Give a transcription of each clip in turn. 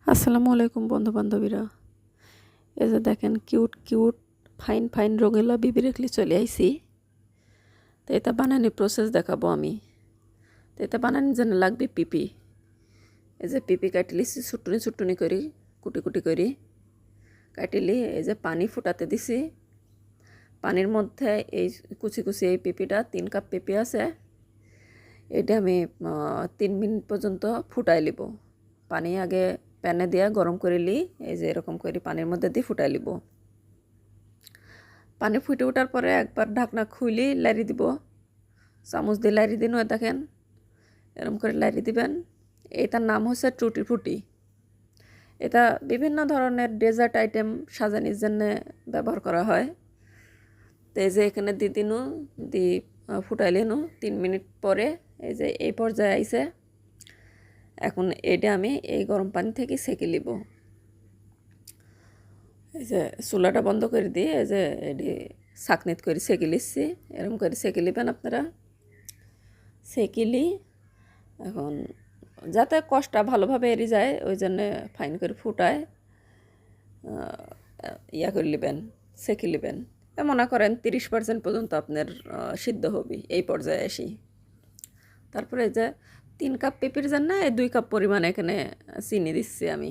আসসালামু আলাইকুম বন্ধু বান্ধবীরা। এই যে দেখেন কিউট কিউট ফাইন ফাইন রঙেলা বিবি রেখলি চলে আইছি। তো এটা বানানোর প্রসেস দেখাবো আমি। তো এটা বানানোর জন্য লাগবে পিপি। এই যে পিপি কাটিলিছি ছুটুনি ছুটুনি করি, কুটি কুটি করি কাটিলি। এই যে পানি ফুটাতে দিছি, পানির মধ্যে এই কুচি কুচি এই পিপিটা 3 কাপ পিপি আছে, এটা আমি 3 মিনিট পর্যন্ত ফুটাই লিব। পানি আগে প্যানে দিয়া গরম করে লি, এই যে এরকম করে পানির মধ্যে দিয়ে ফুটাই লিব। পানি ফুটে ওঠার পরে একবার ঢাকনা খুলি লাড়ি দিব, চামচ দিয়ে লাড়ি দিন। দেখেন এরকম করে লাড়ি দিবেন। এটার নাম হচ্ছে টুটি ফুটি। এটা বিভিন্ন ধরনের ডেজার্ট আইটেম সাজানোর জন্য ব্যবহার করা হয়। তো এই যে এখানে দিয়ে দিনু, দি ফুটাইলিনু 3 মিনিট পরে এই যে এই পর্যায়ে আইছে। এখন এটা আমি এই গরম পানি থেকে সেঁকে লিব। এই যে চুলাটা বন্ধ করে দিয়ে এই যে এটি ছাঁকনিত করে সেঁকে লিচ্ছি। এরকম করে সেঁকে লিবেন আপনারা। সেঁকিলি এখন যাতে কষ্টটা ভালোভাবে এড়ি যায় ওই জন্যে ফাইন করে ফুটায় ইয়া করে লিবেন, সেঁকে লিবেন। মনে করেন 30% পর্যন্ত আপনার সিদ্ধ হবে এই পর্যায়ে আসি। তারপরে এই যে 3 কাপ পেঁপির জন্য 2 কাপ পরিমাণ এখানে চিনি দিচ্ছি আমি।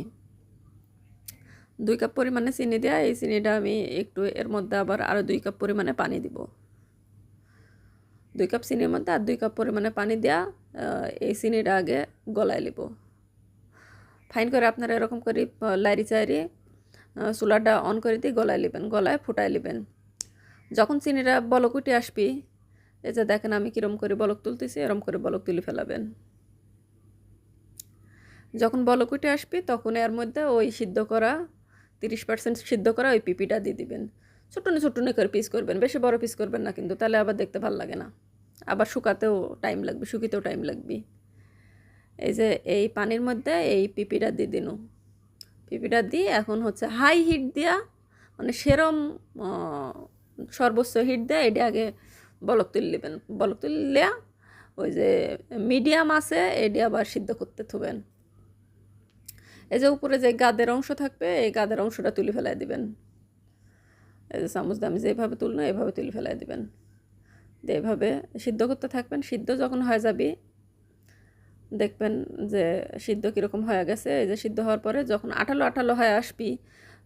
2 কাপ পরিমাণে চিনি দেওয়া, এই চিনিটা আমি একটু এর মধ্যে আবার আরও 2 কাপ পরিমাণে পানি দিব। 2 কাপ চিনির মধ্যে আর 2 কাপ পরিমাণে পানি দেওয়া, এই চিনিটা আগে গলায় লিব। ফাইন করে আপনারা এরকম করে লাইরি চাইরি চুলাটা অন করে দিয়ে গলায় লিবেন, গলায় ফুটাই লিবেন। যখন চিনিটা বলক উঠে আসবি, এই যে দেখেন আমি কীরকম করে বলক তুলতেছি, এরকম করে বলক তুলে ফেলাবেন। যখন বলক উঠে আসবি তখন এর মধ্যে ওই সিদ্ধ করা 30% সিদ্ধ করা ওই পিপিটা দিয়ে দিবেন। ছোট্টনি ছোট্টনি করে পিস করবেন, বেশি বড় পিস করবেন না কিন্তু, তাহলে আবার দেখতে ভালো লাগে না, আবার শুকাতেও টাইম লাগবে, শুকিতেও টাইম লাগবে। এই যে এই পানির মধ্যে এই পিপিটা দিয়ে দিন। পিপিটা দিয়ে এখন হচ্ছে হাই হিট দিয়া, মানে সেরম সর্বোচ্চ হিট দেয় এটা আগে বলক তুলে নেবেন। বলক তুললে ওই যে মিডিয়াম আছে এটি আবার সিদ্ধ করতে থবেন। এই যে উপরে যে গাদের অংশ থাকবে এই গাদের অংশটা তুলে ফেলাই দিবেন। এই যে চামচ দিয়ে আমি যেভাবে তুলনো এইভাবে তুলে ফেলাই দিবেন। এইভাবে সিদ্ধ করতে থাকবেন। সিদ্ধ যখন হয়ে যাবে দেখবেন যে সিদ্ধ কীরকম হয়ে গেছে। এই যে সিদ্ধ হওয়ার পরে যখন আঠালো আঠালো হয়ে আসবি,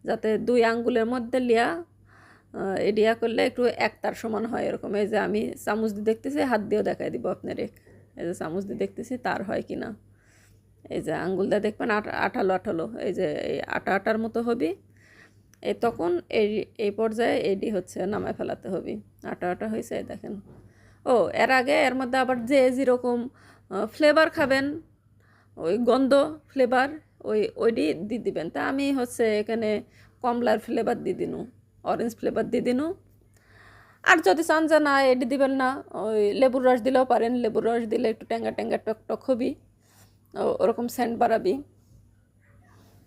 যাতে 2 আঙ্গুলের মধ্যে লিয়া এডিয়া করলে একটু একতার সমান হয় এরকম। এই যে আমি চামচ দিয়ে দেখতেছি, হাত দিয়েও দেখাই দিব আপনার। এই যে চামচ দিয়ে দেখতেছি তার হয় কি না। এই যে আঙ্গুল দিয়ে দেখবেন আঠালো আঠালো, এই যে এই আটা আটার মতো হবে। এই তখন এই পর্যায়ে এডি হচ্ছে নামায় ফেলাতে হবে। আটা আটা হয়েছে দেখেন। ও এর আগে এর মধ্যে আবার যে যেরকম ফ্লেভার খাবেন, ওই গন্ধ ফ্লেভার ওইটি দিয়ে দিবেন। তা আমি হচ্ছে এখানে কমলার ফ্লেভার দিয়ে দিনু, অরেঞ্জ ফ্লেভার দিয়ে দিনু। আর যদি চান যে না এটি দিবেন না, ওই লেবুর রস দিলেও পারেন। লেবুর রস দিলে একটু ট্যাঙ্গা ট্যাঙ্গা টক টক হবি, ওরকম সেন্ট বাড়াবি।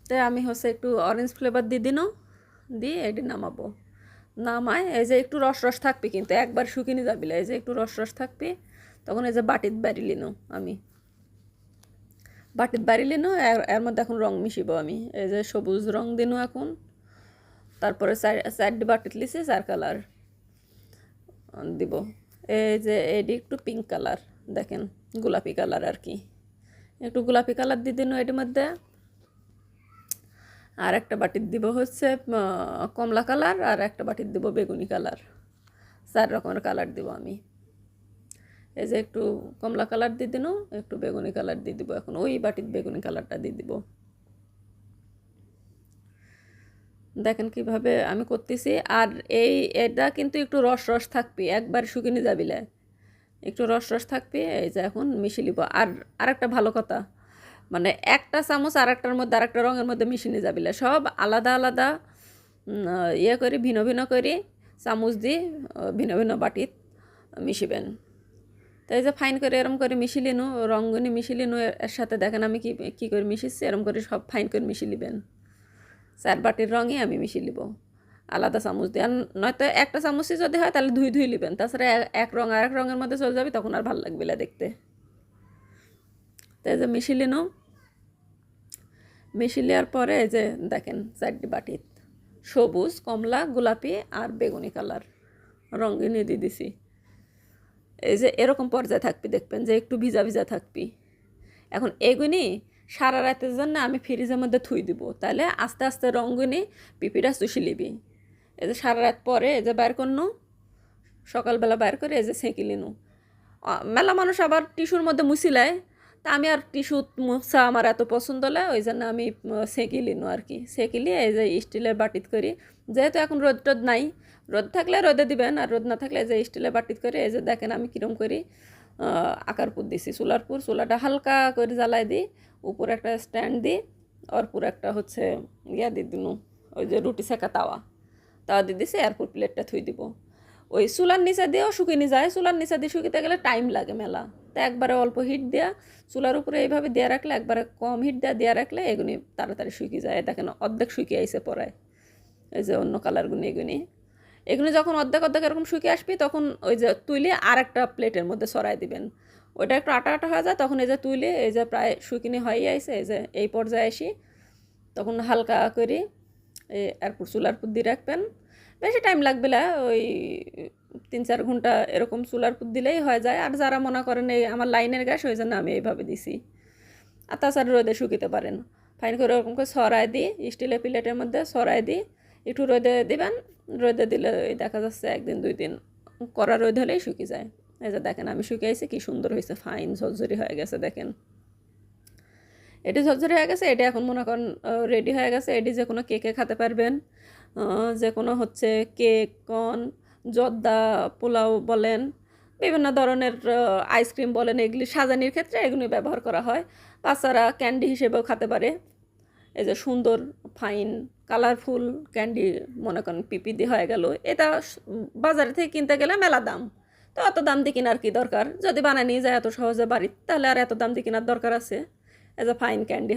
তাই আমি হচ্ছে একটু অরেঞ্জ ফ্লেভার দিয়ে দিনু, দিয়ে এটি নামাবো। নামায় এই যে একটু রস রস থাকবে, কিন্তু একবার শুকিয়ে যাবি। এই যে একটু রস রস থাকবে, তখন এই যে বাটিত বাড়ি লিনু আমি, বাটিত বাড়ি লিনু। এর মধ্যে এখন রং মিশিব আমি। এই যে সবুজ রং দিনু এখন। তারপরে 4 বাটিত লিছি 4 কালার দিব। এই যে এটি একটু পিঙ্ক কালার, দেখেন গোলাপি কালার আর কি, একটু গোলাপি কালার দিয়ে দিন এটির মধ্যে। আর একটা বাটির দিব হচ্ছে কমলা কালার, আর একটা বাটির দিব বেগুনি কালার। 4 রকমের কালার দিব আমি। এই যে একটু কমলা কালার দিয়ে দিন, একটু বেগুনি কালার দিয়ে দিব। এখন ওই বাটির বেগুনি কালারটা দিয়ে দিব। দেখেন কিভাবে আমি করতেছি। আর এটা কিন্তু একটু রস রস থাকবে, একবার শুকিয়ে যাবিলে একটু রস রস থাকবে। এই যে এখন মিশিয়ে নিব। আর আরেকটা ভালো কথা, মানে একটা চামচ আর একটার মধ্যে আরেকটা রঙের মধ্যে মিশিয়ে যাবিলে, সব আলাদা আলাদা ইয়ে করে ভিন্ন ভিন্ন করে চামচ দিয়ে ভিন্ন ভিন্ন বাটিত মিশিবেন। তো এই যে ফাইন করে এরম করে মিশিয়ে নিন, রঙগুনি মিশিয়ে নিন। এর সাথে দেখেন আমি কী করে মিশিয়েছি, এরম করে সব ফাইন করে মিশিয়ে নেবেন। 4 বাটির রঙে আমি মিশিয়ে নিব আলাদা চামচ দিয়ে। আর নয়তো একটা চামচই যদি হয় তাহলে ধুই নেবেন, তাছাড়া এক রঙ আর এক রঙের মধ্যে চলে যাবে, তখন আর ভালো লাগবে না দেখতে। তো এই যে মিশিয়ে নিন। মিশিলিয়ার পরে এই যে দেখেন 4টি বাটিত সবুজ, কমলা, গোলাপি আর বেগুনি কালার রঙিনী দিয়ে দিছি। এই যে এরকম পর্যায়ে থাকবি, দেখবেন যে একটু ভিজা ভিজা থাকবি। এখন এগুনি সারা রাতের জন্য আমি ফ্রিজের মধ্যে থুই দিব, তাহলে আস্তে আস্তে রঙগুনি পিপিটা চুষি লিবি। এই যে সারা রাত পরে এই যে বাইর করনু, সকালবেলা বাইর করে এই যে সেঁকি লিনু। মেলা মানুষ আবার টিস্যুর মধ্যে মুছিলায়, তা আমি আর টিস্যু মুছা আমার এত পছন্দ লাগে, ওই জন্য আমি সেঁকি লিনু আর কি। সেঁকি লিয়ে এই যে স্টিলের বাটিত করি, যেহেতু এখন রোদ টোদ নাই, রোদ থাকলে রোদে দিবেন, আর রোদ না থাকলে এই যে স্টিলের বাটিত করে এই যে দেখেন আমি কীরকম করি আকার পুর দিছি। চুলাটা হালকা করে জ্বালাই দিই, উপরে একটা স্ট্যান্ড দিই, ওর পুরো একটা হচ্ছে ইয়া দিয়ে দিনু, ওই যে রুটি সেকা তাওয়া দিয়ে দিছি, এরপর প্লেটটা থুই দিব। ওই চুলার নিচে দিয়েও শুকিয়ে যায়, চুলার নিচে দিয়ে শুকিতে গেলে টাইম লাগে মেলা, তা একবারে অল্প হিট দেওয়া চুলার উপরে এইভাবে দেওয়া রাখলে, একবারে কম হিট দেওয়া রাখলে এগুনি তাড়াতাড়ি শুকিয়ে যায়। দেখেন অর্ধেক শুকিয়ে আইসে পড়ায়, এই যে অন্য কালারগুনি এগুনি যখন অর্ধেক এরকম শুকিয়ে আসবি, তখন ওই যে তুলে আর একটা প্লেটের মধ্যে সরাই দিবেন। ওইটা একটু আটা আটা হয়ে যায়, তখন এই যে তুলে এই যে প্রায় শুকিয়ে হয়ে আইসে, এই যে এই পর্যায়ে আসি, তখন হালকা করি এরপর চুলার উপর দিয়ে রাখবেন। বেশি টাইম লাগবে না, ওই 3-4 ঘন্টা এরকম চুলার উপর দিলেই হয়ে যায়। আর যারা মনে করেন এই আমার লাইনের গ্যাস, ওই জন্য আমি এইভাবে দিছি। আর তাছাড়া রোদে শুকিতে পারেন, ফাইন করে ওরকম করে সরাই দিই, স্টিলের প্লেটের মধ্যে সরাই দিই, একটু রোদে দিবেন। রোদে দিলে দেখা যাচ্ছে 1-2 দিন কড়া রোদ হলেই শুকিয়ে যায়। এই যে দেখেন আমি শুকিয়েছি, কি সুন্দর হয়েছে, ফাইন ঝরঝরি হয়ে গেছে। দেখেন এটি ঝরঝরি হয়ে গেছে, এটি এখন মনে করেন রেডি হয়ে গেছে। এটি যে কোনো কেকে খেতে পারবেন, যে কোনো হচ্ছে কেক, কর্ন, জর্দা পোলাও বলেন, বিভিন্ন ধরনের আইসক্রিম বলেন, এগুলি সাজানির ক্ষেত্রে এগুলি ব্যবহার করা হয়। বাচ্চারা ক্যান্ডি হিসেবেও খেতে পারে। এই যে সুন্দর ফাইন কালারফুল ক্যান্ডি মনে করেন পিপি দিয়ে হয়ে গেল। এটা বাজারে থেকে কিনতে গেলে মেলা দাম, তো অত দাম দিয়ে কেনার কি দরকার, যদি বানায় নিয়ে যায় এত সহজে বাড়ি, তাহলে আর এত দাম দিয়ে কেনার দরকার আছে। As a fine candy